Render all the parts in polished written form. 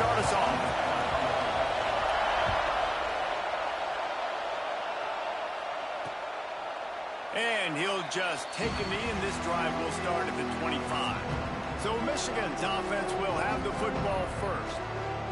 start us off. And he'll just take a knee, and this drive will start at the 25. So Michigan's offense will have the football first.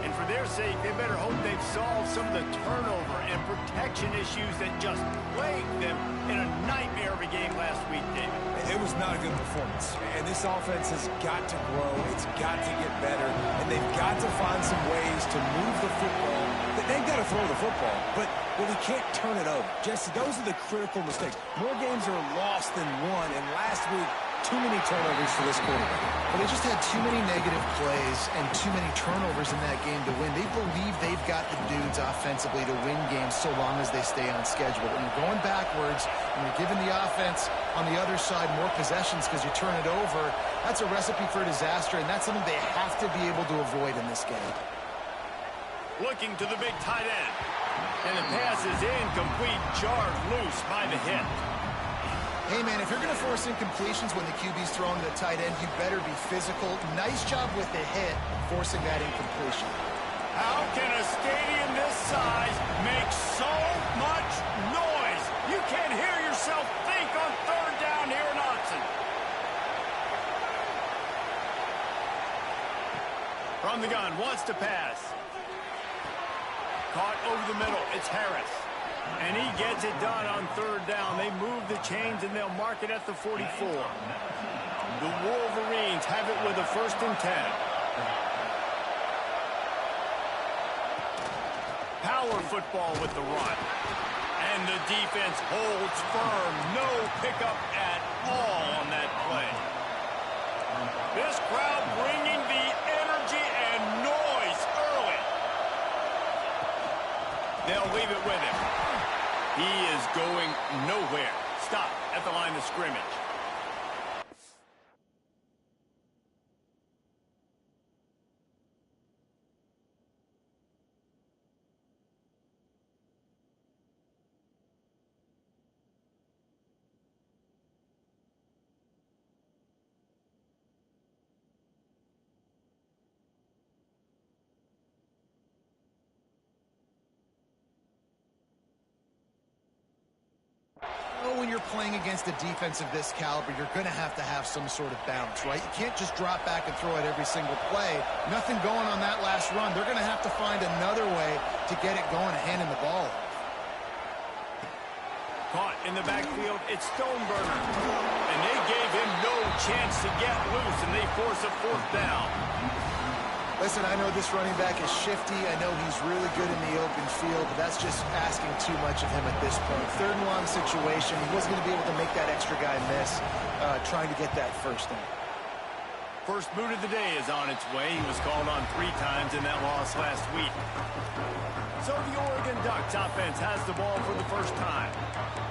And for their sake, they better hope they've solved some of the turnover and protection issues that just plagued them in a nightmare of a game last week, David. It was not a good performance. And this offense has got to grow. It's got to get better. And they've got to find some ways to move the football. They've got to throw the football. But we can't turn it over. Jesse, those are the critical mistakes. More games are lost than won. And last week, too many turnovers for this quarterback. Well, they just had too many negative plays and too many turnovers in that game to win. They believe they've got the dudes offensively to win games so long as they stay on schedule. When you're going backwards and you're giving the offense on the other side more possessions because you turn it over, that's a recipe for disaster, and that's something they have to be able to avoid in this game. Looking to the big tight end. And the pass is incomplete, jarred loose by the hit. Hey, man, if you're going to force incompletions when the QB's throwing to the tight end, you better be physical. Nice job with the hit, forcing that incompletion. How can a stadium this size make so much noise? You can't hear yourself think on third down here in Austin. From the gun, wants to pass. Caught over the middle. It's Harris. And he gets it done on third down. They move the chains, and they'll mark it at the 44. The Wolverines have it with a 1st and 10. Power football with the run. And the defense holds firm. No pickup at all on that play. This crowd bringing the energy and noise early. They'll leave it with him. He is going nowhere. Stop at the line of scrimmage. When you're playing against a defense of this caliber, you're going to have some sort of balance, right? You can't just drop back and throw it every single play. Nothing going on that last run. They're going to have to find another way to get it going and handing the ball off. Caught in the backfield, it's Stoneburner. And they gave him no chance to get loose, and they force a 4th down. Listen, I know this running back is shifty. I know he's really good in the open field, but that's just asking too much of him at this point. 3rd and long situation. He wasn't going to be able to make that extra guy miss, trying to get that 1st down. First boot of the day is on its way. He was called on 3 times in that loss last week. So the Oregon Ducks offense has the ball for the first time.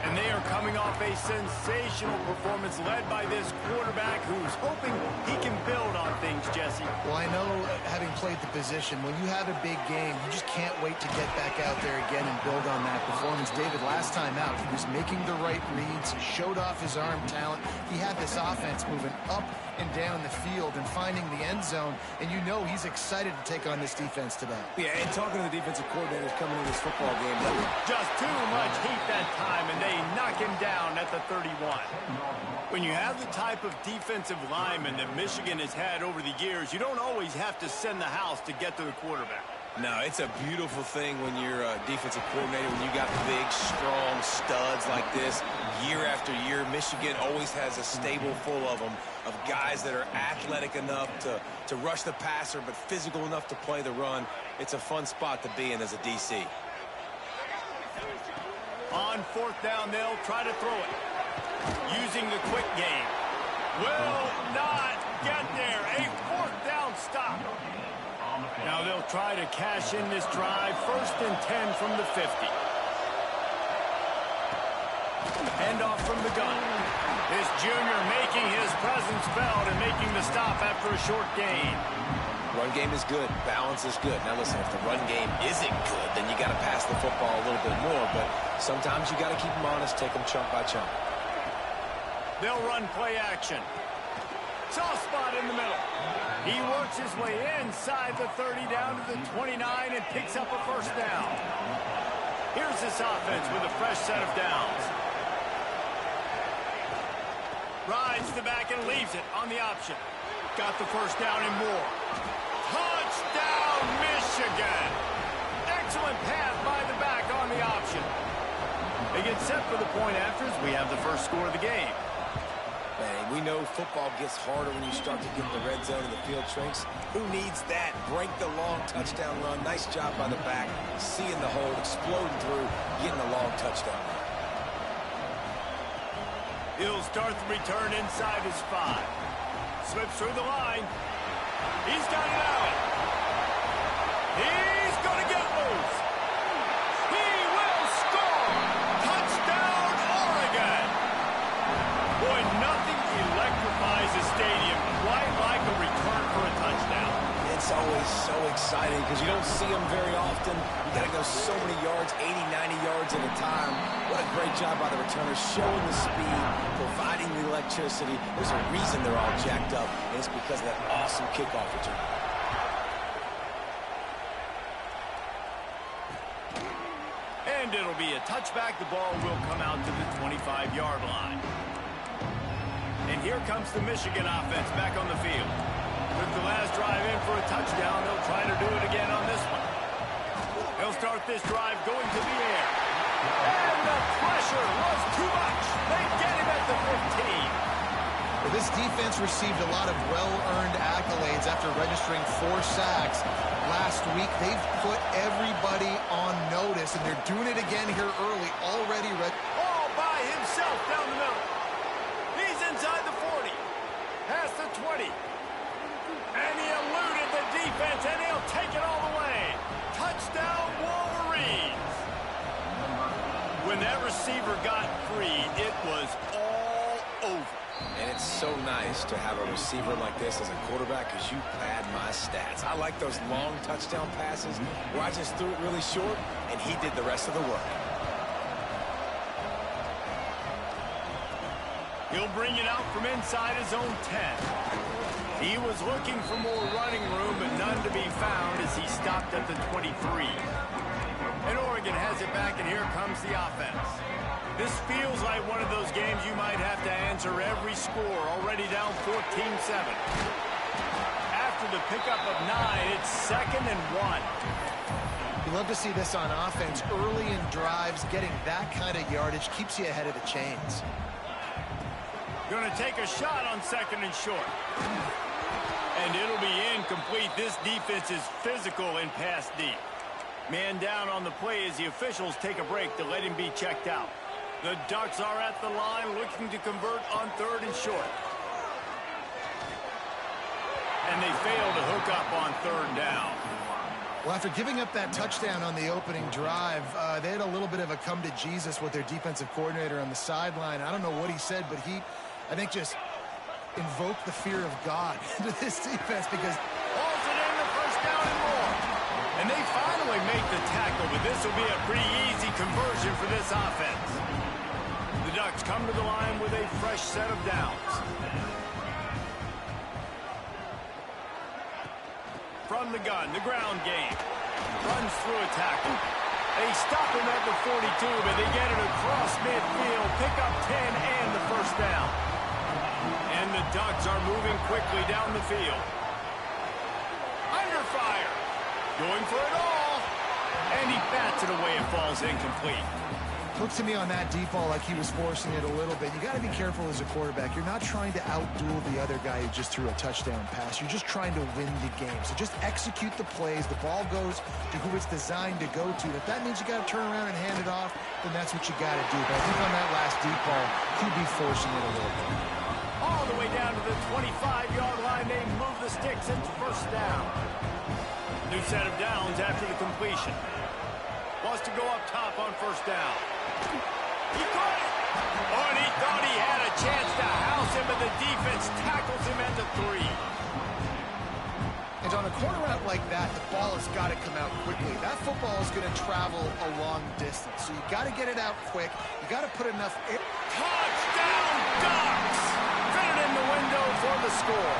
And they are coming off a sensational performance led by this quarterback who's hoping he can build on things, Jesse. Well, I know, having played the position, when you have a big game, you just can't wait to get back out there again and build on that performance. David, last time out, he was making the right reads. He showed off his arm talent. He had this offense moving up and down the field and finding the end zone. And you know he's excited to take on this defense today. Yeah, and talking to the defensive coordinators coming into this football game. Just too much heat that time, and they knock him down at the 31. When you have the type of defensive lineman that Michigan has had over the years, you don't always have to send the house to get to the quarterback. No, it's a beautiful thing when you're a defensive coordinator, when you got big, strong studs like this. Year after year, Michigan always has a stable full of them, of guys that are athletic enough to rush the passer, but physical enough to play the run. It's a fun spot to be in as a DC. On 4th down, they'll try to throw it. Using the quick game. Will not get there. A 4th down stop. Now they'll try to cash in this drive. 1st and 10 from the 50. Handoff from the gun. This junior making his presence felt and making the stop after a short gain. Run game is good. Balance is good. Now listen, if the run game isn't good, then you got to pass the football a little bit more. But sometimes you got to keep them honest, take them chunk by chunk. They'll run play action. Soft spot in the middle. He works his way inside the 30 down to the 29 and picks up a first down. Here's this offense with a fresh set of downs. Rides the back and leaves it on the option. Got the first down and more. Touchdown, Michigan! Excellent pass by the back on the option. They get set for the point afters. We have the first score of the game. Man, we know football gets harder when you start to get in the red zone and the field shrinks. Who needs that? Break the long touchdown run. Nice job by the back. Seeing the hole, exploding through, getting a long touchdown run. He'll start the return inside his 5. Slips through the line. He's got it out. He's going to get loose. He will score. Touchdown, Oregon. Boy, nothing electrifies a stadium quite like a return for a touchdown. It's always so exciting because you don't see them very often. You got to go so many yards, 80, 90 yards at a time. What a great job by the returners, showing the speed, providing the electricity. There's a reason they're all jacked up, and it's because of that awesome kickoff return. And it'll be a touchback. The ball will come out to the 25-yard line. And here comes the Michigan offense back on the field. Took the last drive in for a touchdown. They'll try to do it again on this one. They'll start this drive going to the air. And the pressure was too much. They get him at the 15. Well, this defense received a lot of well-earned accolades after registering 4 sacks last week. They've put everybody on notice, and they're doing it again here early, already ready. All by himself down the middle. He's inside the 40. Past the 20. And he eluded the defense, and he'll take it all the way. Touchdown, Wolverines. When that receiver got free, it was all over. And it's so nice to have a receiver like this as a quarterback because you pad my stats. I like those long touchdown passes where I just threw it really short, and he did the rest of the work. He'll bring it out from inside his own 10. He was looking for more running room, but none to be found as he stopped at the 23. And Oregon has it back, and here comes the offense. This feels like one of those games you might have to answer every score, already down 14-7. After the pickup of 9, it's 2nd and 1. You love to see this on offense. Early in drives, getting that kind of yardage keeps you ahead of the chains. Going to take a shot on 2nd and short. And it'll be incomplete. This defense is physical and pass deep. Man down on the play as the officials take a break to let him be checked out. The Ducks are at the line looking to convert on 3rd and short. And they fail to hook up on 3rd down. Well, after giving up that touchdown on the opening drive, they had a little bit of a come to Jesus with their defensive coordinator on the sideline. I don't know what he said, but he, I think, just invoked the fear of God into this defense because... Pulls it in the first down and more. And they finally make the tackle, but this will be a pretty easy conversion for this offense. The Ducks come to the line with a fresh set of downs. From the gun, the ground game. Runs through a tackle. They stop him at the 42, but they get it across midfield. Pick up 10 and the first down. And the Ducks are moving quickly down the field. Under fire. Going for it all. And he bats it away. It falls incomplete. Looked to me on that deep ball like he was forcing it a little bit. You got to be careful as a quarterback. You're not trying to outduel the other guy who just threw a touchdown pass. You're just trying to win the game. So just execute the plays. The ball goes to who it's designed to go to. If that means you got to turn around and hand it off, then that's what you got to do. But I think on that last deep ball, he'd be forcing it a little bit. All the way down to the 25-yard line. They move the sticks. It's first down. New set of downs after the completion. Wants to go up top on first down. He caught it. Oh, and he thought he had a chance to house him, but the defense tackles him at the 3. And on a corner route like that, the ball has got to come out quickly. That football is going to travel a long distance, so you got to get it out quick. You got to put enough... Touchdown, Ducks! Fit it in the window for the score.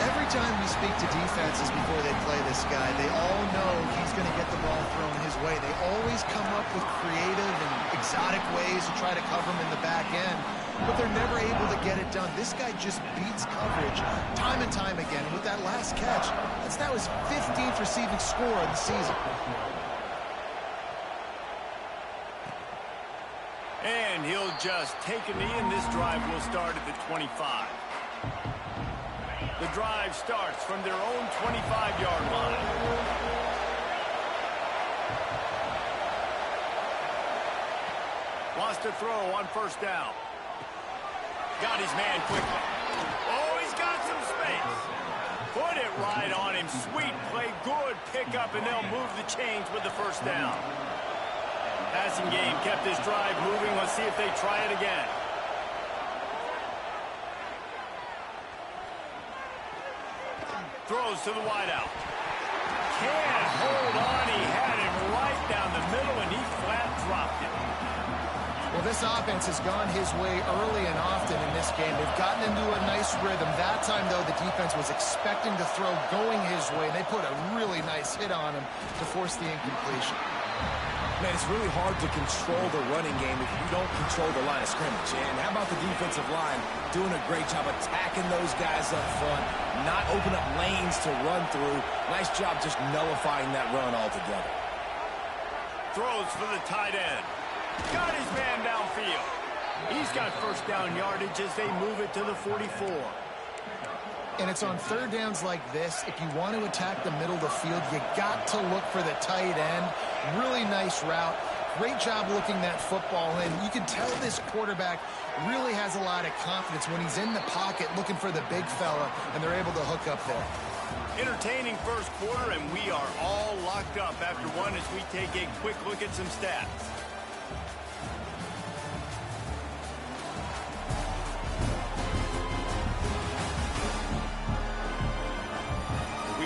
Every time we speak to defenses before they play this guy, they all know he's going to get the ball thrown his way. They always come up with creative and exotic ways to try to cover him in the back end, but they're never able to get it done. This guy just beats coverage time and time again. And with that last catch, that's now his 15th receiving score of the season. And he'll just take a knee, and this drive will start at the 25. The drive starts from their own 25-yard line. Wants to throw on first down. Got his man quickly. Oh, he's got some space. Put it right on him. Sweet play, good pickup, and they'll move the chains with the first down. Passing game kept this drive moving. Let's see if they try it again. Throws to the wideout. Can't hold on. He had it right down the middle, and he flat dropped it. Well, this offense has gone his way early and often in this game. They've gotten into a nice rhythm. That time, though, the defense was expecting to throw going his way, and they put a really nice hit on him to force the incompletion. Man, it's really hard to control the running game if you don't control the line of scrimmage. And how about the defensive line doing a great job attacking those guys up front, not open up lanes to run through. Nice job just nullifying that run altogether. Throws for the tight end. Got his man downfield. He's got first down yardage as they move it to the 44. And it's on third downs like this. If you want to attack the middle of the field, you got to look for the tight end. Really nice route. Great job looking that football in. You can tell this quarterback really has a lot of confidence when he's in the pocket looking for the big fella, and they're able to hook up there. Entertaining first quarter, and we are all locked up after one as we take a quick look at some stats.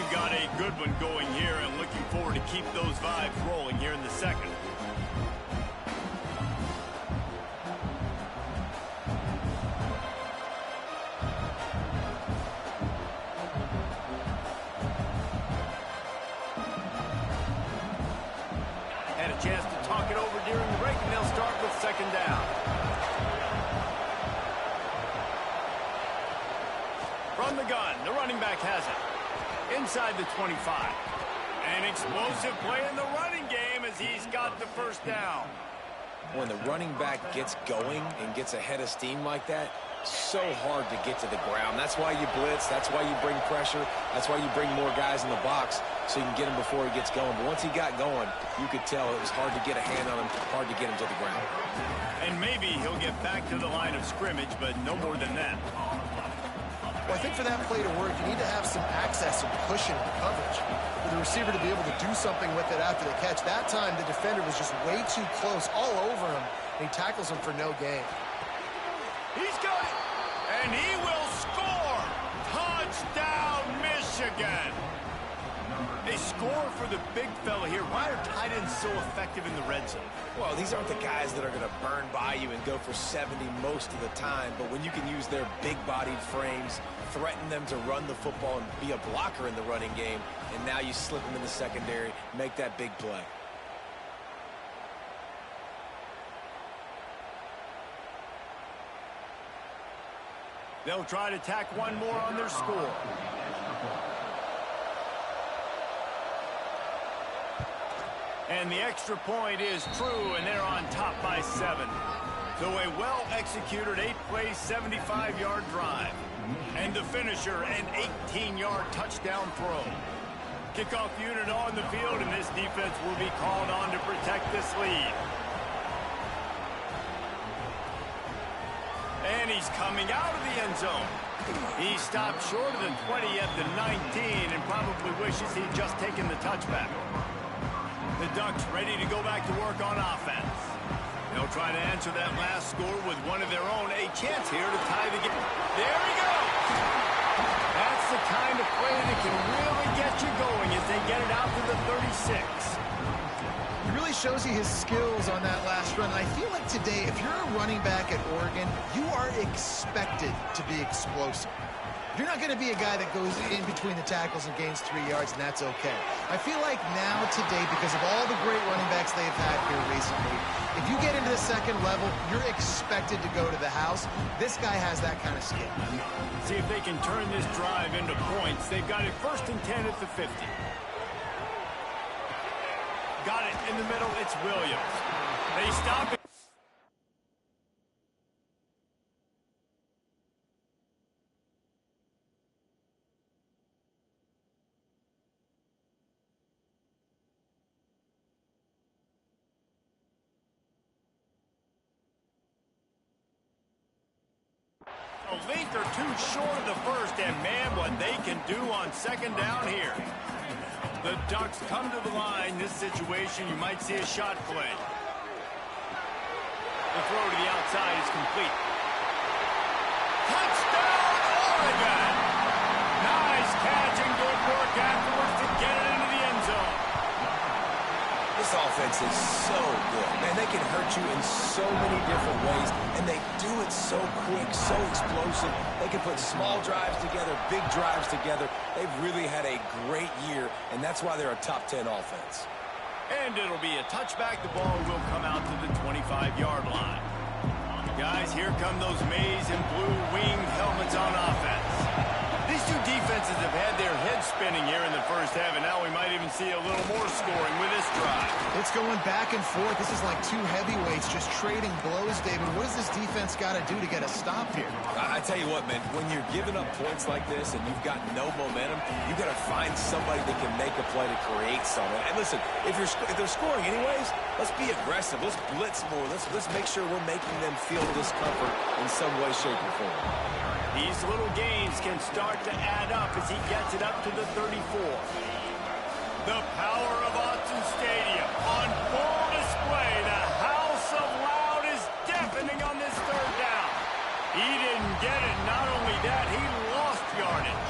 Got a good one going here, and looking forward to keep those vibes rolling here in the second. Had a chance to talk it over during the break, and they'll start with second down. From the gun, the running back has it. Inside the 25. An explosive play in the running game as he's got the first down. When the running back gets going and gets ahead of steam like that, so hard to get to the ground. That's why you blitz. That's why you bring pressure. That's why you bring more guys in the box so you can get him before he gets going. But once he got going, you could tell it was hard to get a hand on him, hard to get him to the ground. And maybe he'll get back to the line of scrimmage, but no more than that. Well, I think for that play to work, you need to have some access and cushion in coverage for the receiver to be able to do something with it after the catch. That time, the defender was just way too close, all over him, and he tackles him for no gain. He's got it, and he will score. Touchdown, Michigan. They score for the big fella here. Why are tight ends so effective in the red zone? Well, these aren't the guys that are going to burn by you and go for 70 most of the time, but when you can use their big-bodied frames, threaten them to run the football and be a blocker in the running game, and now you slip them in the secondary, make that big play. They'll try to tack one more on their score. And the extra point is true, and they're on top by 7. So a well-executed 8-play, 75-yard drive. And the finisher, an 18-yard touchdown throw. Kickoff unit on the field, and this defense will be called on to protect this lead. And he's coming out of the end zone. He stopped short of the 20 at the 19 and probably wishes he'd just taken the touchback. The Ducks ready to go back to work on offense. They'll try to answer that last score with one of their own. A chance here to tie the game. There he goes. That's the kind of play that can really get you going as they get it out to the 36. He really shows you his skills on that last run. And I feel like today, if you're a running back at Oregon, you are expected to be explosive. You're not going to be a guy that goes in between the tackles and gains 3 yards, and that's okay. I feel like now, today, because of all the great running backs they've had here recently, if you get into the second level, you're expected to go to the house. This guy has that kind of skill. See if they can turn this drive into points. They've got it 1st and 10 at the 50. Got it in the middle. It's Williams. They stop it. A length or two short of the first, and man, what they can do on 2nd down here. The Ducks come to the line. This situation, you might see a shot play. The throw to the outside is complete. Touchdown, Oregon! Nice catch and good work afterwards to get it into the end zone. This offense is so good. Man, they can hurt you in so many different ways, and they do it so quick, so explosive. They can put small drives together, big drives together. They've really had a great year, and that's why they're a top 10 offense. And it'll be a touchback. The ball will come out to the 25-yard line. Guys, here come those maize and blue winged helmets on offense. These two defenses have had their heads spinning here in the first half, and now we might even see a little more scoring with this drive. It's going back and forth. This is like two heavyweights just trading blows, David. What does this defense got to do to get a stop here? I tell you what, man, when you're giving up points like this and you've got no momentum, you got to find somebody that can make a play to create something. And listen, if they're scoring anyways, let's be aggressive. Let's blitz more. Let's make sure we're making them feel discomfort in some way, shape, or form. These little gains can start to add up as he gets it up to the 34. The power of Autzen Stadium on full display. The house of loud is deafening on this 3rd down. He didn't get it. Not only that, he lost yardage.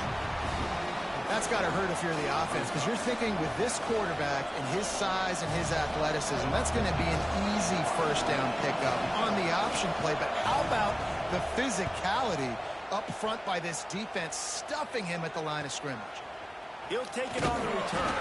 That's got to hurt if you're the offense, because you're thinking with this quarterback and his size and his athleticism, that's going to be an easy 1st down pickup on the option play. But how about the physicality up front by this defense, stuffing him at the line of scrimmage? He'll take it on the return.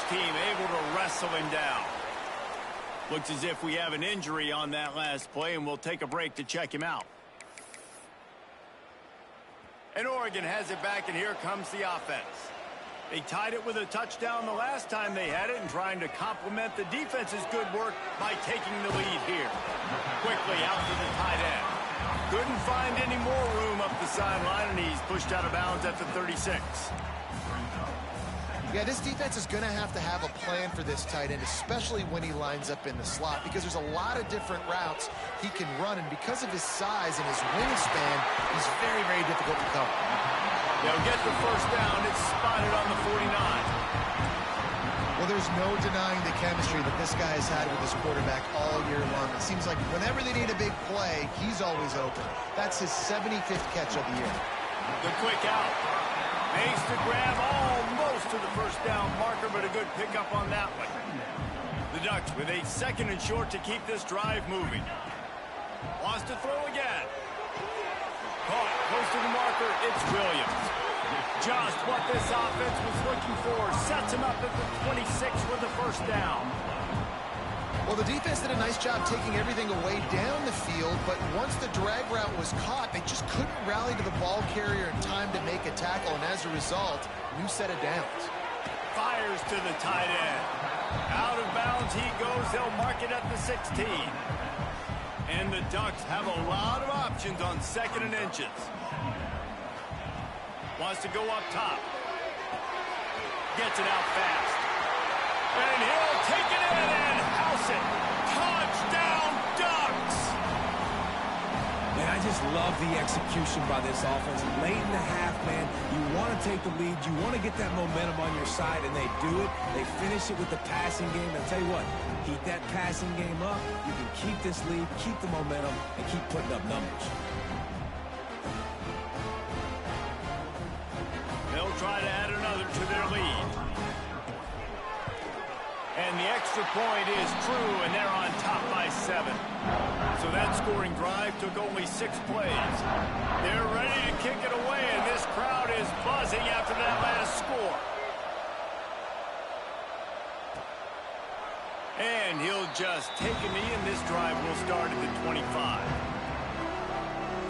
team able to wrestle him down. Looks as if we have an injury on that last play, and we'll take a break to check him out. And Oregon has it back, and here comes the offense. They tied it with a touchdown the last time they had it, and trying to complement the defense's good work by taking the lead here. Quickly out to the tight end. Couldn't find any more room up the sideline, and he's pushed out of bounds at the 36. Yeah, this defense is going to have a plan for this tight end, especially when he lines up in the slot, because there's a lot of different routes he can run, and because of his size and his wingspan, he's very, very difficult to cover. They'll get the first down. It's spotted on the 49. Well, there's no denying the chemistry that this guy has had with his quarterback all year long. It seems like whenever they need a big play, he's always open. That's his 75th catch of the year. The quick out. Makes the grab almost to the first down marker, but a good pickup on that one. The Ducks with a 2nd and short to keep this drive moving. Wants to throw again. Caught, close to the marker, it's Williams. Just what this offense was looking for. Sets him up at the 26 for the first down. Well, the defense did a nice job taking everything away down the field, but once the drag route was caught, they just couldn't rally to the ball carrier in time to make a tackle, and as a result, new set of downs. Fires to the tight end. Out of bounds he goes. They'll mark it at the 16. And the Ducks have a lot of options on 2nd and inches. Wants to go up top. Gets it out fast. And he'll take it in and house it. Touchdown, Ducks! And I just love the execution by this offense. Late in the half, man, you want to take the lead. You want to get that momentum on your side, and they do it. They finish it with the passing game. And I'll tell you what, keep that passing game up. You can keep this lead, keep the momentum, and keep putting up numbers. They'll try to add another to their lead. And the extra point is true, and they're on top by 7. So that scoring drive took only 6 plays. They're ready to kick it away, and this crowd is buzzing after that last score. And he'll just take a knee, and this drive will start at the 25.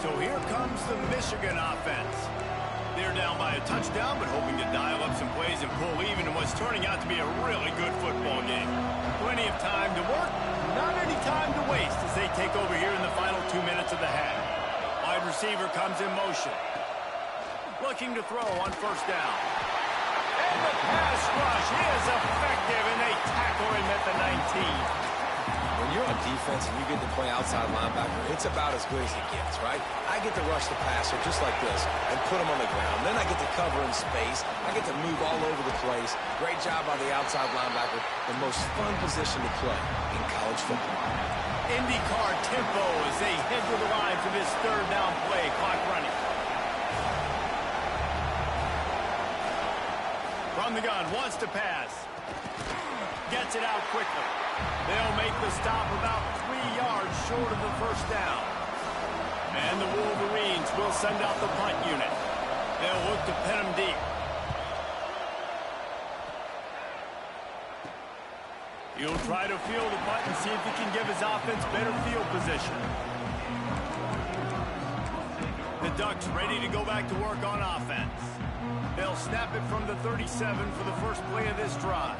So here comes the Michigan offense. They're down by a touchdown, but hoping to dial up some plays and pull even in what's turning out to be a really good football game. Plenty of time to work, not any time to waste as they take over here in the final 2 minutes of the half. Wide receiver comes in motion. Looking to throw on first down. And the pass rush is effective, and they tackle him at the 19. When you're on defense and you get to play outside linebacker, it's about as good as it gets, right? I get to rush the passer just like this and put him on the ground. Then I get to cover in space. I get to move all over the place. Great job by the outside linebacker. The most fun position to play in college football. IndyCar tempo as they head to the line for this 3rd down play. Clock running. From the gun, wants to pass. Gets it out quickly. They'll make the stop about 3 yards short of the first down. And the Wolverines will send out the punt unit. They'll look to pin them deep. He'll try to field the punt and see if he can give his offense better field position. The Ducks ready to go back to work on offense. They'll snap it from the 37 for the first play of this drive.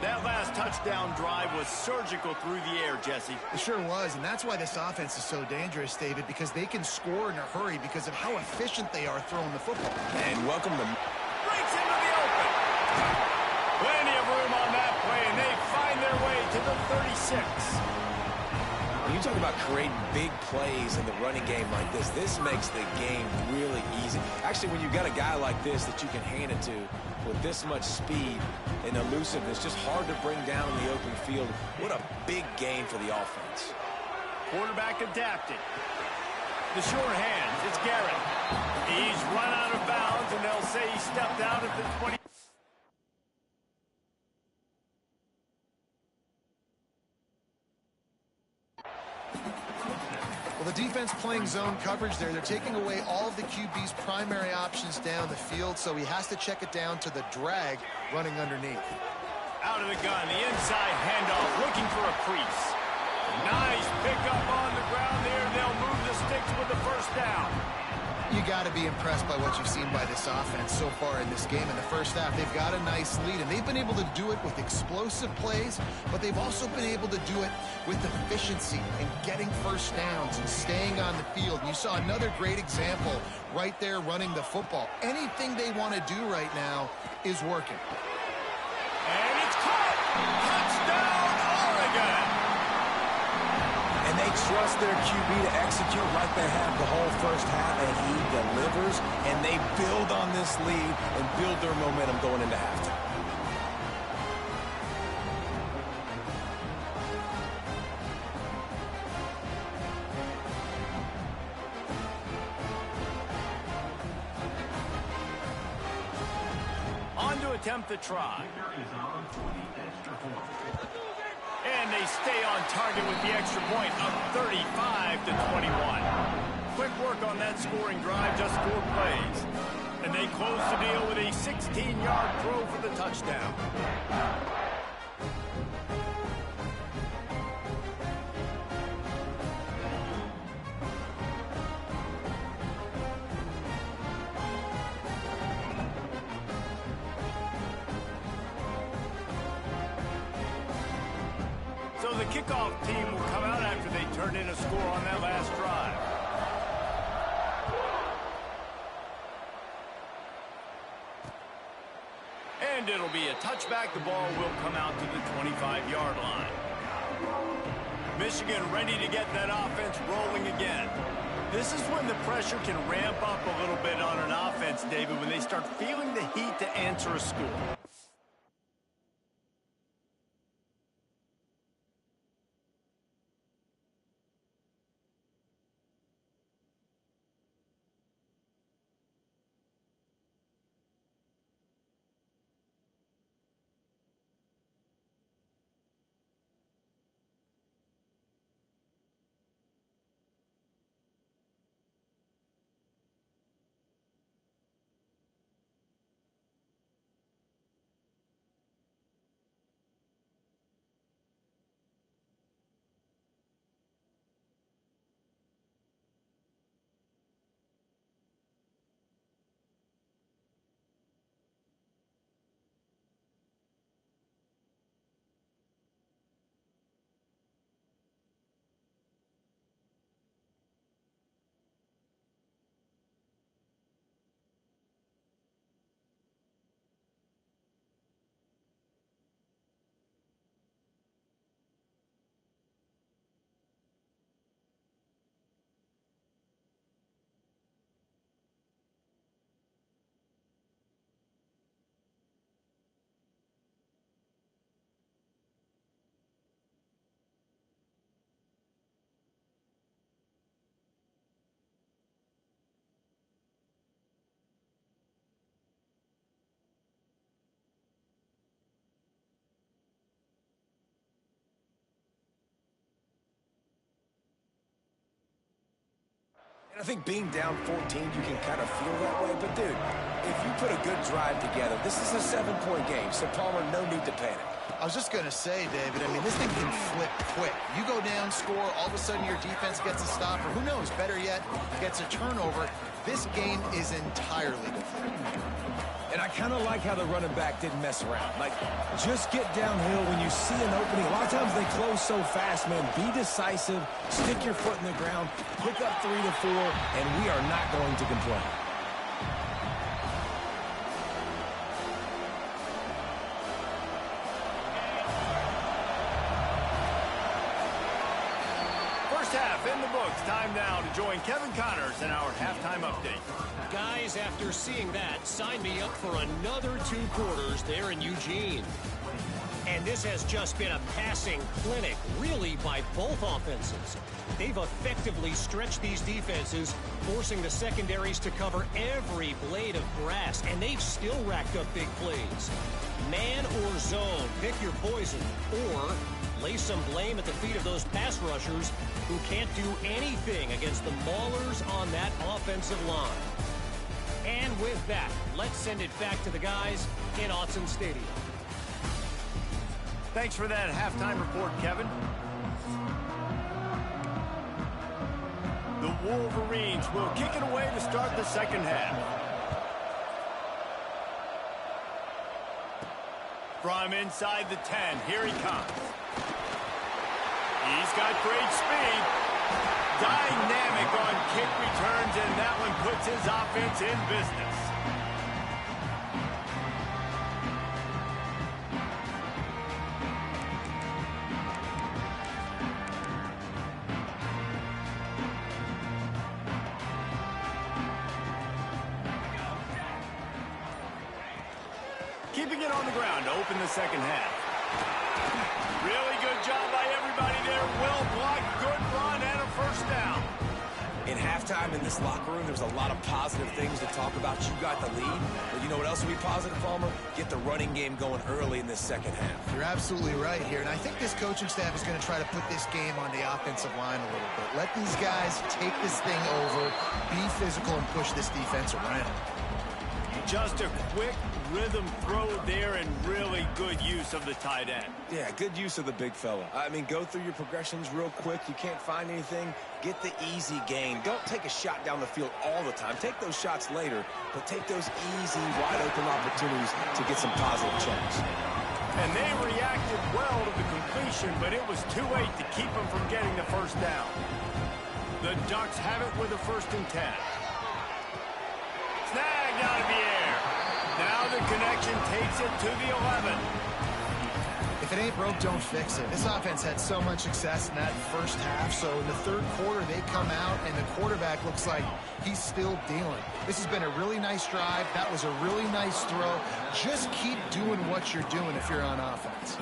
That last touchdown drive was surgical through the air, Jesse. It sure was, and that's why this offense is so dangerous, David, because they can score in a hurry because of how efficient they are throwing the football. And welcome to... Breaks into the open. Plenty of room on that play, and they find their way to the 36. When you talk about creating big plays in the running game like this makes the game really easy. Actually, when you've got a guy like this that you can hand it to with this much speed and elusiveness, just hard to bring down in the open field. What a big game for the offense. Quarterback adapted. The short hands, it's Garrett. He's run out of bounds, and they'll say he stepped out at the 20. Well, the defense playing zone coverage there. They're taking away all of the QB's primary options down the field, so he has to check it down to the drag running underneath. out of the gun. The inside handoff, looking for a crease. Nice pickup on the ground there. They'll move the sticks with the first down. You got to be impressed by what you've seen by this offense so far in this game. In the first half, they've got a nice lead, and they've been able to do it with explosive plays, but they've also been able to do it with efficiency and getting first downs and staying on the field. You saw another great example right there running the football. Anything they want to do right now is working. And it's caught! Touchdown, Oregon! And they trust their QB to execute like they have the whole first half, and he delivers, and they build on this lead and build their momentum going into halftime. On to attempt the try. And they stay on target with the extra point, up 35-21. Quick work on that scoring drive, just 4 plays. And they close the deal with a 16-yard throw for the touchdown. So the kickoff team will come out after they turned in a score on that last drive. And it'll be a touchback. The ball will come out to the 25-yard line. Michigan ready to get that offense rolling again. This is when the pressure can ramp up a little bit on an offense, David, when they start feeling the heat to answer a score. I think being down 14, you can kind of feel that way. But, dude, if you put a good drive together, this is a 7-point game. So, Palmer, no need to panic. I was just going to say, David, I mean, this thing can flip quick. You go down, score, all of a sudden your defense gets a stop, or who knows, better yet, gets a turnover. This game is entirely different. And I kind of like how the running back didn't mess around. Like, just get downhill when you see an opening. A lot of times they close so fast, man. Be decisive, stick your foot in the ground, pick up 3 to 4, and we are not going to complain. First half in the books. Time now to join Kevin Connors in our halftime update. Guys, after seeing that, sign me up for another 2 quarters there in Eugene. And this has just been a passing clinic, really, by both offenses. They've effectively stretched these defenses, forcing the secondaries to cover every blade of grass, and they've still racked up big plays. Man or zone, pick your poison, or lay some blame at the feet of those pass rushers who can't do anything against the maulers on that offensive line. And with that, let's send it back to the guys in Autzen Stadium. Thanks for that halftime report, Kevin. The Wolverines will kick it away to start the second half. From inside the 10, here he comes. He's got great speed. Dynamic on kick returns, and that one puts his offense in business. Keeping it on the ground to open the second half. Really good job by everybody there. Well blocked, good run, and a first down. In halftime in this locker room, there's a lot of positive things to talk about. You got the lead. But you know what else will be positive, Palmer? Get the running game going early in this second half. You're absolutely right here. And I think this coaching staff is going to try to put this game on the offensive line a little bit. Let these guys take this thing over, be physical, and push this defense around. Just a quick rhythm throw there and really good use of the tight end. Yeah, good use of the big fella. I mean, go through your progressions real quick. You can't find anything. Get the easy gain. Don't take a shot down the field all the time. Take those shots later, but take those easy, wide-open opportunities to get some positive chunks. And they reacted well to the completion, but it was too late to keep them from getting the first down. The Ducks have it with a 1st and 10. Snagged out of the air. Now the connection takes it to the 11. If it ain't broke, don't fix it. This offense had so much success in that first half, so in the third quarter they come out and the quarterback looks like he's still dealing. This has been a really nice drive. That was a really nice throw. Just keep doing what you're doing if you're on offense.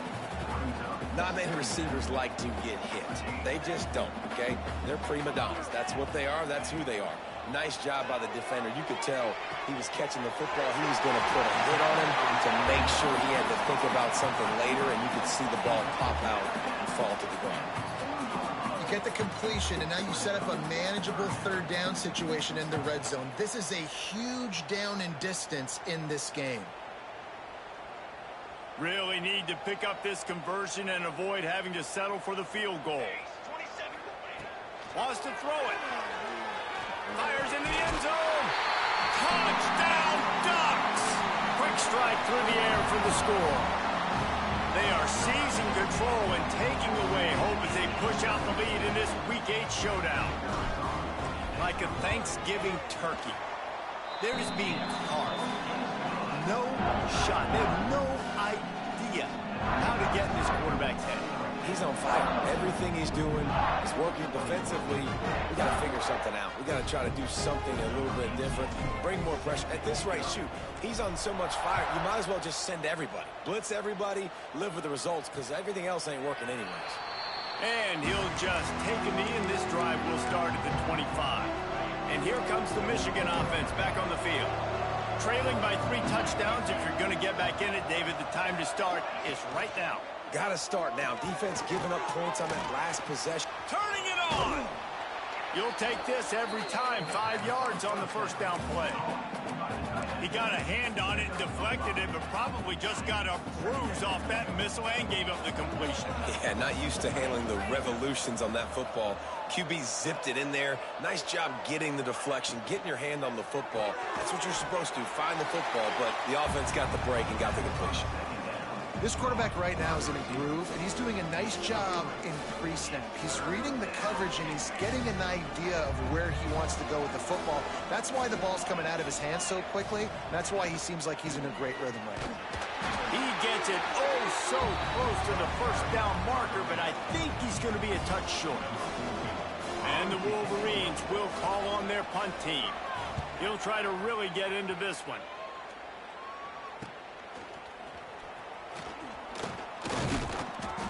Not many receivers like to get hit. They just don't, okay? They're prima donnas. That's what they are. That's who they are. Nice job by the defender. You could tell he was catching the football. He was going to put a hit on him to make sure he had to think about something later, and you could see the ball pop out and fall to the ground. You get the completion, and now you set up a manageable 3rd down situation in the red zone. This is a huge down in distance in this game. Really need to pick up this conversion and avoid having to settle for the field goal. Wants to throw it. Fires into the end zone. Touchdown, Ducks! Quick strike through the air for the score. They are seizing control and taking away hope as they push out the lead in this Week 8 showdown. Like a Thanksgiving turkey, they're just being carved. No shot. They have no idea how to get in this quarterback's head. He's on fire. Everything he's doing is working defensively. We got to figure something out. We got to try to do something a little bit different. Bring more pressure. At this rate, shoot, he's on so much fire, you might as well just send everybody. Blitz everybody, live with the results, because everything else ain't working anyways. And he'll just take a knee, and this drive will start at the 25. And here comes the Michigan offense back on the field. Trailing by 3 touchdowns. If you're going to get back in it, David, the time to start is right now. Got to start now. Defense giving up points on that last possession. Turning it on. You'll take this every time. 5 yards on the first down play. He got a hand on it and deflected it, but probably just got a bruise off that missile and gave up the completion. Yeah, not used to handling the revolutions on that football. QB zipped it in there. Nice job getting the deflection, getting your hand on the football. That's what you're supposed to, find the football, but the offense got the break and got the completion. This quarterback right now is in a groove, and he's doing a nice job in pre-snap. He's reading the coverage, and he's getting an idea of where he wants to go with the football. That's why the ball's coming out of his hands so quickly. That's why he seems like he's in a great rhythm right now. He gets it so close to the first down marker, but I think he's going to be a touch short. And the Wolverines will call on their punt team. He'll try to really get into this one.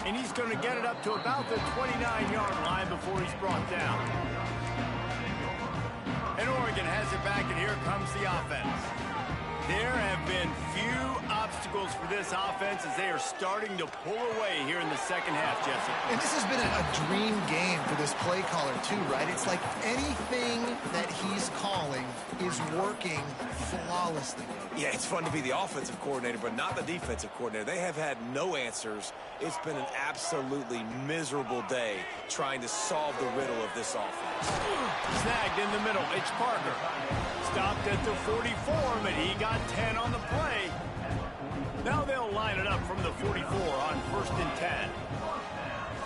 And he's going to get it up to about the 29-yard line before he's brought down. And Oregon has it back, and here comes the offense. There have been few obstacles obstacles for this offense as they are starting to pull away here in the second half, Jesse. And this has been a dream game for this play caller, too, right? It's like anything that he's calling is working flawlessly. Yeah, it's fun to be the offensive coordinator, but not the defensive coordinator. They have had no answers. It's been an absolutely miserable day trying to solve the riddle of this offense. Snagged in the middle. It's Parker. Stopped at the 44, but he got 10 on the play. Now they'll line it up from the 44 on 1st and 10.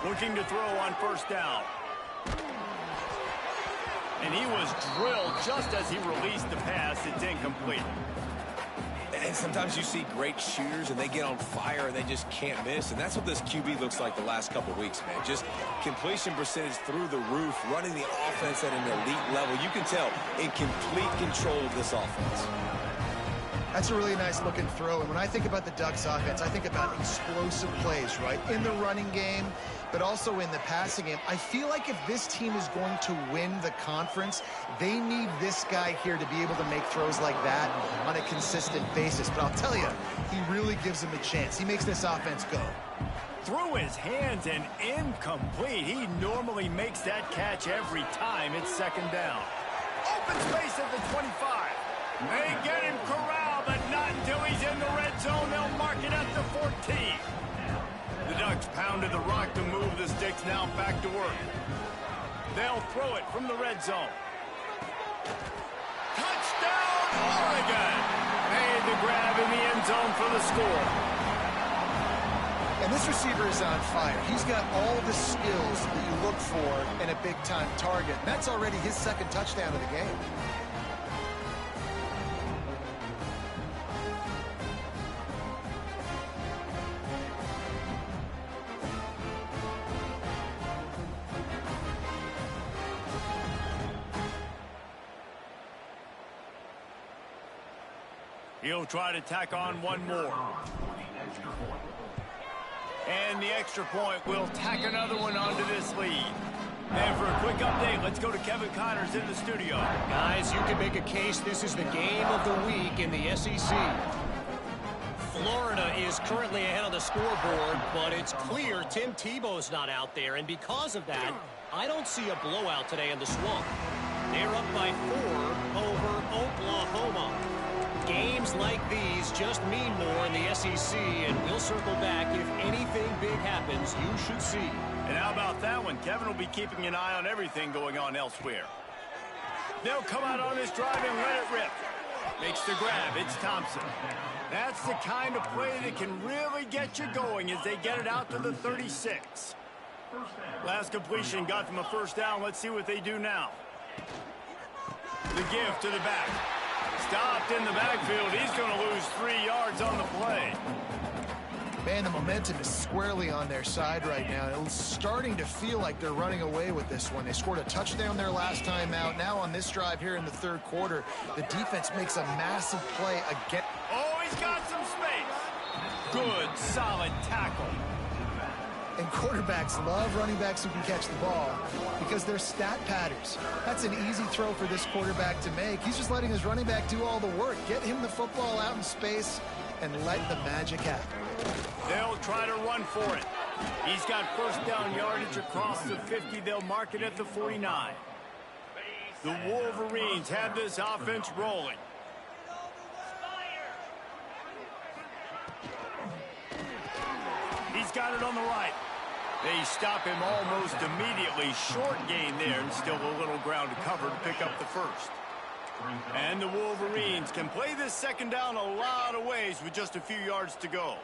Looking to throw on 1st down. And he was drilled just as he released the pass. It's incomplete. And sometimes you see great shooters and they get on fire and they just can't miss. And that's what this QB looks like the last couple of weeks, man. Just completion percentage through the roof, running the offense at an elite level. You can tell in complete control of this offense. That's a really nice looking throw. And when I think about the Ducks offense, I think about explosive plays, right? In the running game, but also in the passing game. I feel like if this team is going to win the conference, they need this guy here to be able to make throws like that on a consistent basis. But I'll tell you, he really gives them a chance. He makes this offense go. Through his hands and incomplete. He normally makes that catch every time. It's 2nd down. Open space at the 25. They get him corralled, but not until he's in the red zone. They'll mark it at the 14. The Ducks pounded the rock to move the sticks. Now back to work. They'll throw it from the red zone. Touchdown, Oregon! Made the grab in the end zone for the score. And this receiver is on fire. He's got all the skills that you look for in a big-time target. That's already his 2nd touchdown of the game. He'll try to tack on one more. And the extra point will tack another one onto this lead. And for a quick update, let's go to Kevin Connors in the studio. Guys, you can make a case this is the game of the week in the SEC. Florida is currently ahead on the scoreboard, but it's clear Tim Tebow's not out there. And because of that, I don't see a blowout today in the Swamp. They're up by 4 over Oklahoma. Games like these just mean more in the SEC, and we'll circle back. If anything big happens, you should see. And how about that one? Kevin will be keeping an eye on everything going on elsewhere. They'll come out on this drive and let it rip. Makes the grab. It's Thompson. That's the kind of play that can really get you going as they get it out to the 36. Last completion got them a 1st down. Let's see what they do now. The give to the back. Stopped in the backfield. He's going to lose 3 yards on the play. Man, the momentum is squarely on their side right now. It's starting to feel like they're running away with this one. They scored a touchdown their last time out. Now on this drive here in the 3rd quarter, the defense makes a massive play again. Oh, he's got some space. Good, solid tackle. And quarterbacks love running backs who can catch the ball because they're stat patterns. That's an easy throw for this quarterback to make. He's just letting his running back do all the work. Get him the football out in space and let the magic happen. They'll try to run for it. He's got 1st down yardage across the 50. They'll mark it at the 49. The Wolverines have this offense rolling. He's got it on the right. They stop him almost immediately. Short gain there, and still a little ground to cover to pick up the 1st. And the Wolverines can play this 2nd down a lot of ways with just a few yards to go.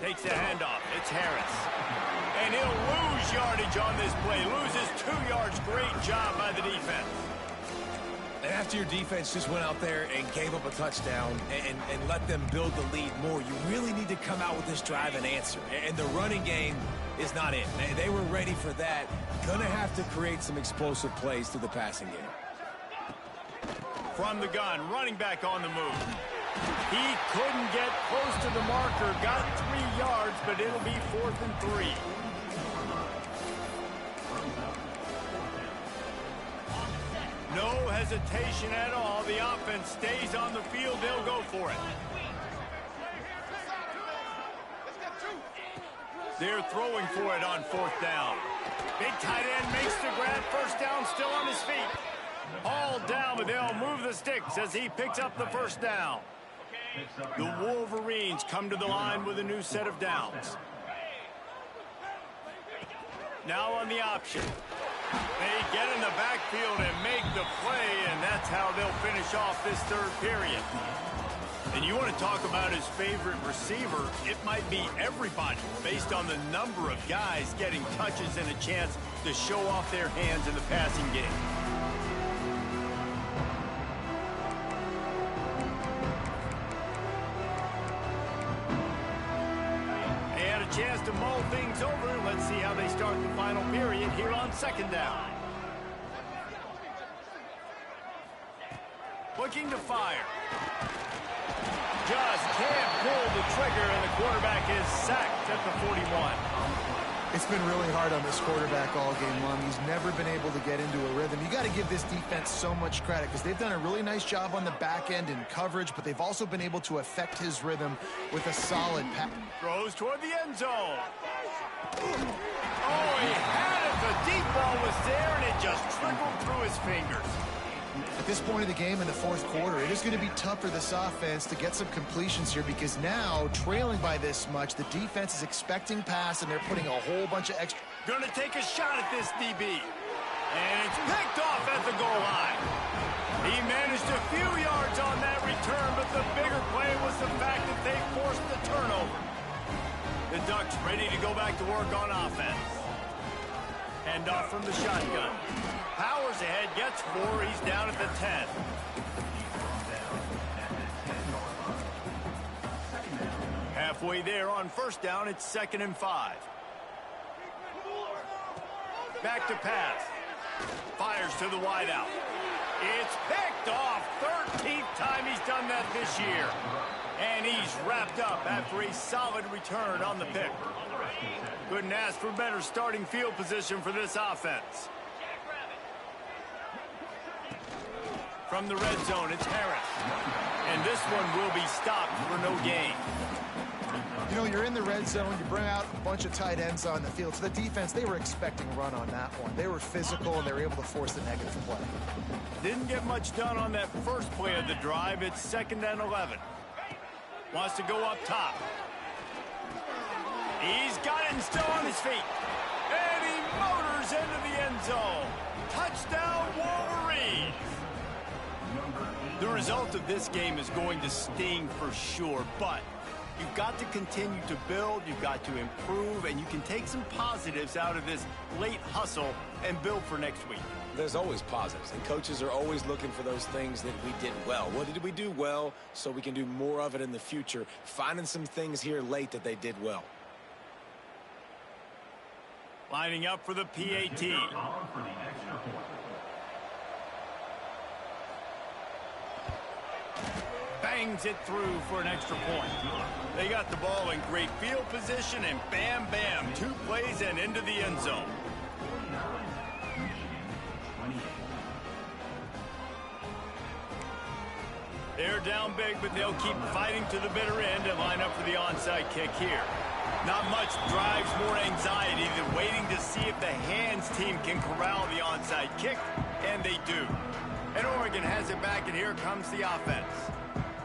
Takes the handoff. It's Harris. And he'll lose yardage on this play. Loses 2 yards. Great job by the defense. And after your defense just went out there and gave up a touchdown and let them build the lead more, you really need to come out with this drive and answer. And the running game is not it. They were ready for that. Gonna have to create some explosive plays through the passing game. From the gun, running back on the move. He couldn't get close to the marker. Got 3 yards, but it'll be 4th and 3. No hesitation at all. The offense stays on the field. They'll go for it. They're throwing for it on 4th down. Big tight end makes the grab. First down, still on his feet. All down, but they'll move the sticks as he picks up the first down. The Wolverines come to the line with a new set of downs. Now on the option. They get in the backfield and make the play, and that's how they'll finish off this 3rd period. And you want to talk about his favorite receiver, it might be everybody based on the number of guys getting touches and a chance to show off their hands in the passing game. They had a chance to mull things over. Let's see how they start the final period here on 2nd down. Looking to fire. Just can't pull the trigger, and the quarterback is sacked at the 41. It's been really hard on this quarterback all game long. He's never been able to get into a rhythm. You got to give this defense so much credit because they've done a really nice job on the back end in coverage, but they've also been able to affect his rhythm with a solid pass. Throws toward the end zone. Oh, he had it. The deep ball was there, and it just trickled through his fingers. At this point of the game in the 4th quarter, it is going to be tough for this offense to get some completions here because now, trailing by this much, the defense is expecting pass, and they're putting a whole bunch of extra... Going to take a shot at this DB. And it's picked off at the goal line. He managed a few yards on that return, but the bigger play was the fact that they forced the turnover. The Ducks ready to go back to work on offense. Hand off from the shotgun. Powers ahead, gets 4. He's down at the 10. Halfway there on 1st down, it's 2nd and 5. Back to pass. Fires to the wideout. It's picked off. 13th time he's done that this year. And he's wrapped up after a solid return on the pick. Couldn't ask for better starting field position for this offense. From the red zone, it's Harris. And this one will be stopped for no gain. You know, you're in the red zone, you bring out a bunch of tight ends on the field. So the defense, they were expecting a run on that one. They were physical, and they were able to force the negative play. Didn't get much done on that first play of the drive. It's 2nd and 11. Wants to go up top. He's got it and still on his feet. And he motors into the end zone. Touchdown, Wolverines. The result of this game is going to sting for sure, but you've got to continue to build, you've got to improve, and you can take some positives out of this late hustle and build for next week. There's always positives, and coaches are always looking for those things that we did well. What did we do well so we can do more of it in the future? Finding some things here late that they did well. Lining up for the PAT. Bangs it through for an extra point. They got the ball in great field position, and bam, bam, 2 plays and into the end zone. They're down big, but they'll keep fighting to the bitter end and line up for the onside kick here. Not much drives more anxiety than waiting to see if the hands team can corral the onside kick, and they do. And Oregon has it back, and here comes the offense.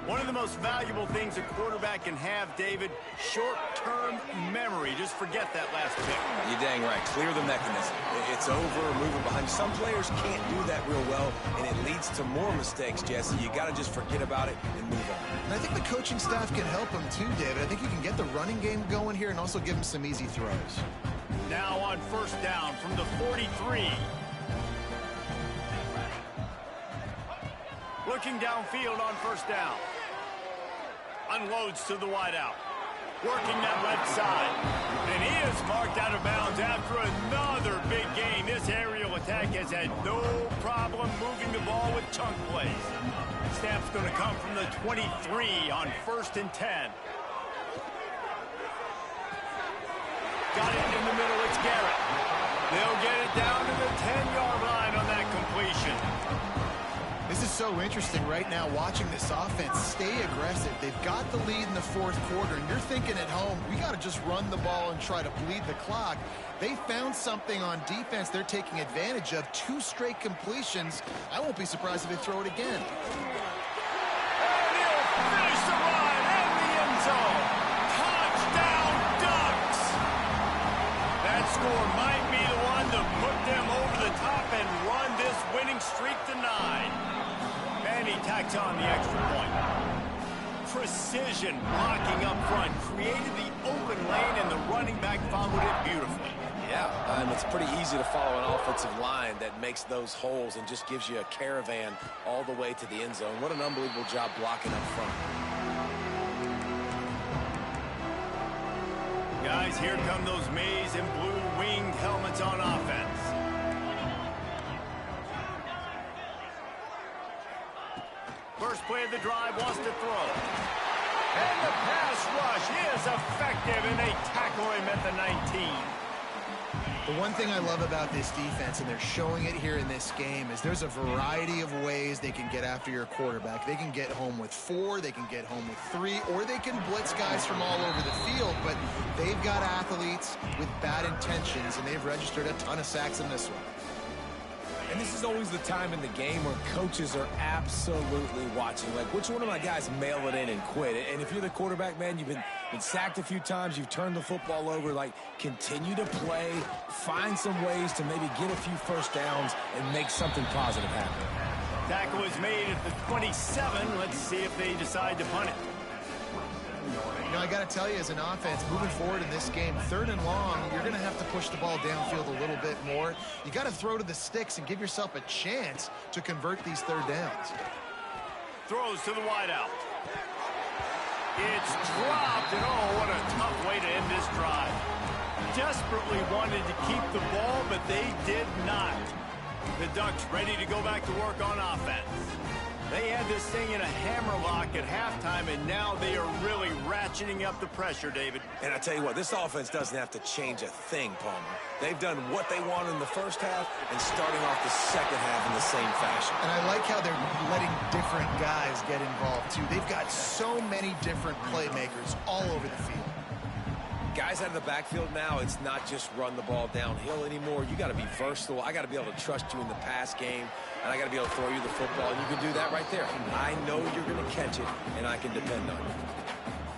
One of the most valuable things a quarterback can have, David, short-term memory. Just forget that last pick. You're dang right. Clear the mechanism. It's over, moving behind. Some players can't do that real well, and it leads to more mistakes, Jesse. You got to just forget about it and move on. And I think the coaching staff can help him too, David. I think you can get the running game going here and also give him some easy throws. Now on 1st down from the 43. Looking downfield on 1st down. Unloads to the wideout. Working that left side. And he is marked out of bounds after another big gain. This aerial attack has had no problem moving the ball with chunk plays. Snap's going to come from the 23 on 1st and 10. Got it in the middle. It's Garrett. They'll get it down to the 10-yard line on that completion. This is so interesting right now, watching this offense stay aggressive. They've got the lead in the fourth quarter, and you're thinking at home, we got to just run the ball and try to bleed the clock. They found something on defense they're taking advantage of. 2 straight completions. I won't be surprised if they throw it again. And he'll finish the run in the end zone. Touchdown, Ducks! That score might be the one to put them over the top and run this winning streak to 9. And he tacks on the extra point. Precision blocking up front created the open lane, and the running back followed it beautifully. Yeah, and it's pretty easy to follow an offensive line that makes those holes and just gives you a caravan all the way to the end zone. What an unbelievable job blocking up front. Guys, here come those maize and blue winged helmets on offense. First play of the drive, wants to throw. And the pass rush is effective, and they tackle him at the 19. The one thing I love about this defense, and they're showing it here in this game, is there's a variety of ways they can get after your quarterback. They can get home with 4, they can get home with 3, or they can blitz guys from all over the field. But they've got athletes with bad intentions, and they've registered a ton of sacks in this one. And this is always the time in the game where coaches are absolutely watching. Like, which one of my guys mail it in and quit? And if you're the quarterback, man, you've been sacked a few times, you've turned the football over, like, continue to play, find some ways to maybe get a few first downs and make something positive happen. Tackle is made at the 27. Let's see if they decide to punt it. You know, I got to tell you, as an offense, moving forward in this game, 3rd and long, you're going to have to push the ball downfield a little bit more. You got to throw to the sticks and give yourself a chance to convert these 3rd downs. Throws to the wideout. It's dropped, and oh, what a tough way to end this drive. Desperately wanted to keep the ball, but they did not. The Ducks ready to go back to work on offense. They had this thing in a hammerlock at halftime, and now they are really ratcheting up the pressure, David. And I tell you what, this offense doesn't have to change a thing, Palmer. They've done what they wanted in the first half and starting off the second half in the same fashion. And I like how they're letting different guys get involved, too. They've got so many different playmakers all over the field. Guys out of the backfield now, it's not just run the ball downhill anymore. You got to be versatile. I got to be able to trust you in the pass game, and I got to be able to throw you the football, and you can do that right there. I know you're going to catch it, and I can depend on you.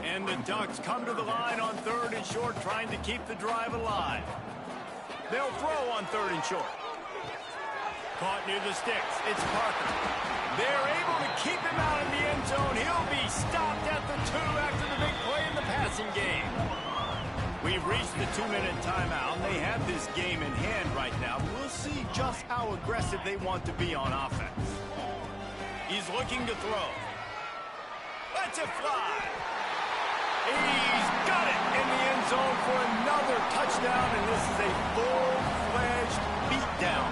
And the Ducks come to the line on 3rd and short, trying to keep the drive alive. They'll throw on 3rd and short. Caught near the sticks. It's Parker. They're able to keep him out in the end zone. He'll be stopped at the 2 after the big play in the passing game. We've reached the 2-minute timeout, and they have this game in hand right now. We'll see just how aggressive they want to be on offense. He's looking to throw. Lets it fly. He's got it in the end zone for another touchdown, and this is a full-fledged beatdown.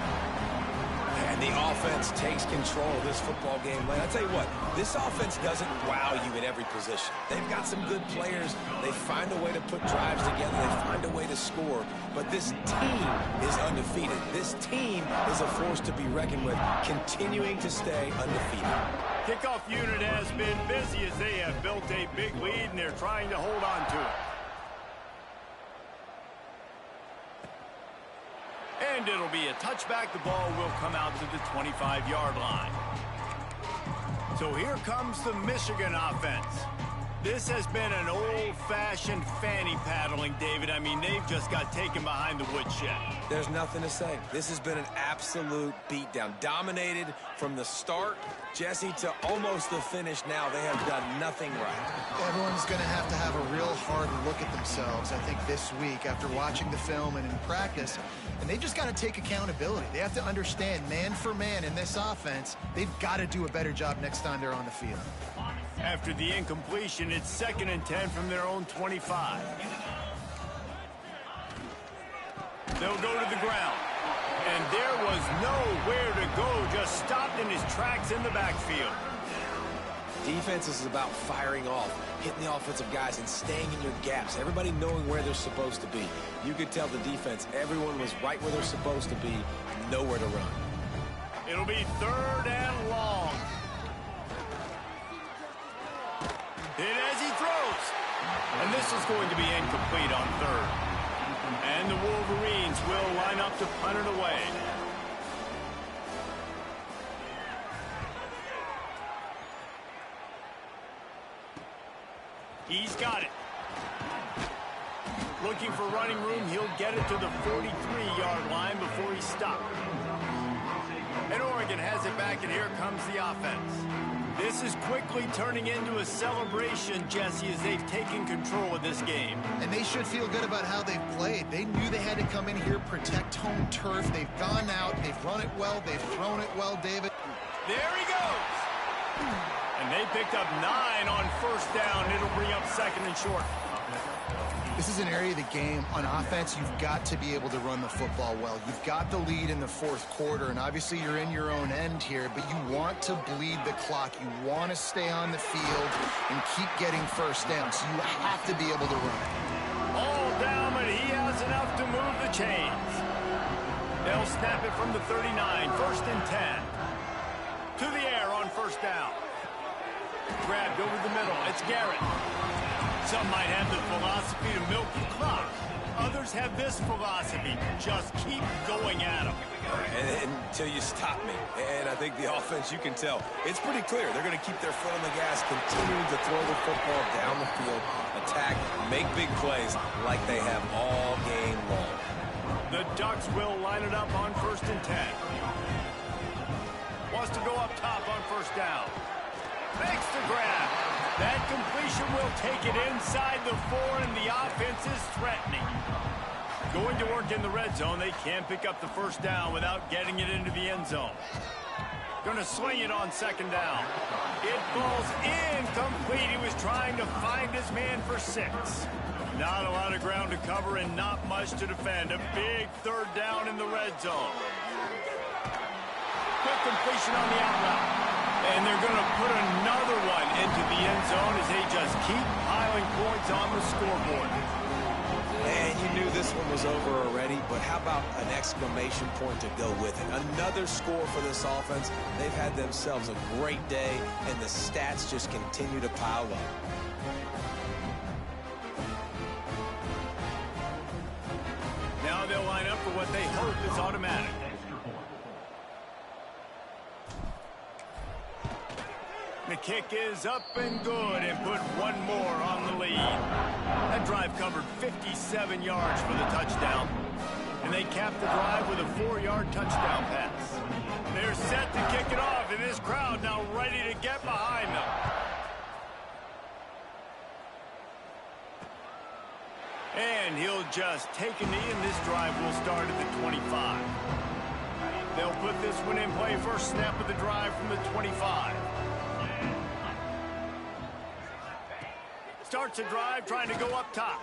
And the offense takes control of this football game. Like, I tell you what, this offense doesn't wow you in every position. They've got some good players. They find a way to put drives together. They find a way to score. But this team is undefeated. This team is a force to be reckoned with, continuing to stay undefeated. Kickoff unit has been busy as they have built a big lead, and they're trying to hold on to it. And it'll be a touchback. The ball will come out to the 25-yard line. So here comes the Michigan offense. This has been an old-fashioned fanny paddling, David. I mean, they've just got taken behind the woodshed. There's nothing to say. This has been an absolute beatdown. Dominated from the start, Jesse, to almost the finish now. They have done nothing right. Everyone's going to have a real hard look at themselves, I think, this week after watching the film and in practice. And they just got to take accountability. They have to understand, man for man in this offense, they've got to do a better job next time they're on the field. After the incompletion, it's 2nd and 10 from their own 25. They'll go to the ground. And there was nowhere to go, just stopped in his tracks in the backfield. Defense is about firing off, hitting the offensive guys, and staying in your gaps. Everybody knowing where they're supposed to be. You could tell the defense, everyone was right where they're supposed to be, nowhere to run. It'll be 3rd and long. Hit as he throws. And this is going to be incomplete on third. And the Wolverines will line up to punt it away. He's got it. Looking for running room, he'll get it to the 43-yard line before he's stopped. And Oregon has it back, and here comes the offense. This is quickly turning into a celebration, Jesse, as they've taken control of this game. And they should feel good about how they've played. They knew they had to come in here, protect home turf. They've gone out, they've run it well, they've thrown it well, David. There he goes. And they picked up 9 on first down. It'll bring up second and short. This is an area of the game. On offense, you've got to be able to run the football well. You've got the lead in the fourth quarter, and obviously you're in your own end here, but you want to bleed the clock. You want to stay on the field and keep getting first down, so you have to be able to run. All down, but he has enough to move the chains. They'll snap it from the 39, first and 10. To the air on first down. Grabbed over the middle. It's Garrett. Some might have the philosophy to milk the clock. Others have this philosophy. Just keep going at them. Until you stop me. And I think the offense, you can tell, it's pretty clear. They're going to keep their foot on the gas, continuing to throw the football down the field, attack, make big plays like they have all game long. The Ducks will line it up on first and 10. Wants to go up top on first down. Makes the grab. That completion will take it inside the 4, and the offense is threatening. Going to work in the red zone. They can't pick up the first down without getting it into the end zone. Going to swing it on second down. It falls incomplete. He was trying to find his man for 6. Not a lot of ground to cover and not much to defend. A big third down in the red zone. Quick completion on the out route. And they're going to put another one into the end zone as they just keep piling points on the scoreboard. And you knew this one was over already, but how about an exclamation point to go with it? Another score for this offense. They've had themselves a great day, and the stats just continue to pile up. Now they'll line up for what they hope is automatic. The kick is up and good, and put one more on the lead. That drive covered 57 yards for the touchdown. And they capped the drive with a 4-yard touchdown pass. They're set to kick it off, and this crowd now ready to get behind them. And he'll just take a knee, and this drive will start at the 25. They'll put this one in play. First snap of the drive from the 25. Starts a drive trying to go up top.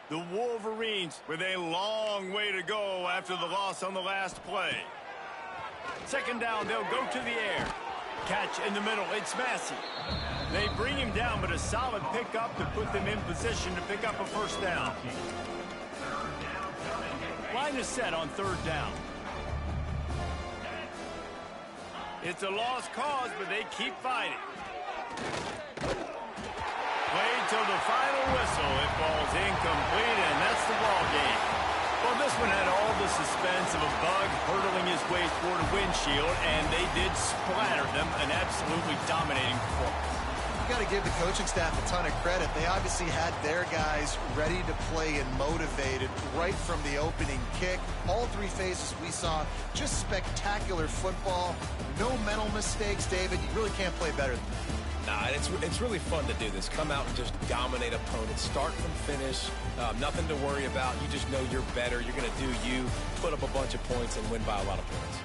The Wolverines with a long way to go after the loss on the last play. Second down, they'll go to the air. Catch in the middle, it's Massey. They bring him down, but a solid pickup to put them in position to pick up a first down. Line is set on third down. It's a lost cause, but they keep fighting. Played till the final whistle. It falls incomplete, and that's the ball game. Well, this one had all the suspense of a bug hurtling his way toward a windshield, and they did splatter them. An absolutely dominating performance. You got to give the coaching staff a ton of credit. They obviously had their guys ready to play and motivated right from the opening kick. All 3 phases we saw, just spectacular football. No mental mistakes, David. You really can't play better than that. Nah, it's really fun to do this. Come out and just dominate opponents. Start from finish. Nothing to worry about. You just know you're better. You're going to do you, put up a bunch of points, and win by a lot of points.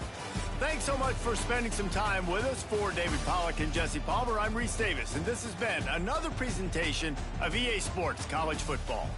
Thanks so much for spending some time with us. For David Pollack and Jesse Palmer, I'm Reese Davis, and this has been another presentation of EA Sports College Football.